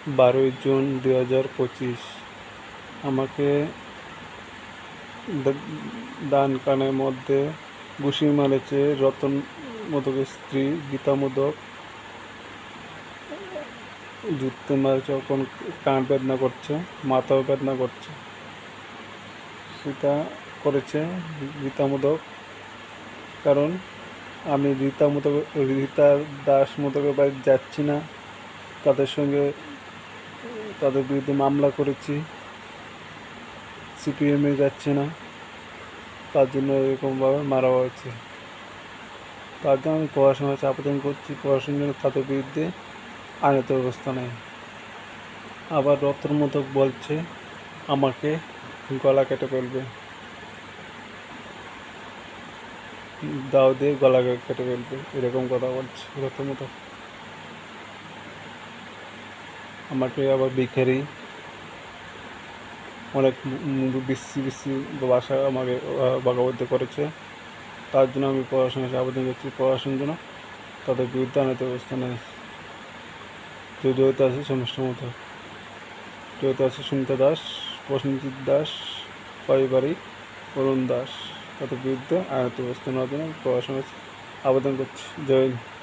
12 June 2025 আমাকে ডান কানের মধ্যে ঘুষি মারেছে রতন মোদকের স্ত্রী গীতা মোদক। জুতো মারেছে, এখন কান বেদনা করছে, মাথাও বেদনা করছে। সেটা করেছে গীতা মোদক, কারণ আমি রীতা দাস মোদকের বাড়ি যাচ্ছি না, তাদের বিরুদ্ধে মামলা করেছি, সিপিএমে যাচ্ছে না, তার জন্য এরকমভাবে মারা হয়েছে। তার জন্য আমি পড়াশোনার আবেদন করছি, পড়াশোনার জন্য তাদের বিরুদ্ধে আইনত ব্যবস্থা নেই। আবার রতন মোদক বলছে আমাকে গলা কেটে ফেলবে, দাও দিয়ে গলা কেটে ফেলবে, এরকম কথা বলছে রতন মোদক। আমাকে আবার ভিখারি অনেক বিশ্রী ভাষা আমাকে বকাবদ্ধ করেছে। তার জন্য আমি পড়াশোনার আবেদন করছি, পড়াশোনার জন্য তাদের বিরুদ্ধে আইনত ব্যবস্থা নেই। জড়িত আছে সমস্যার মতো, জড়িত আছে সুমিতা দাস, প্রসেনজিৎ দাস, পারিবারিক অরুণ দাস। তাদের বিরুদ্ধে আইনত ব্যবস্থা নেওয়ার জন্য পড়াশোনার আবেদন করছি। জয় হিন্দ।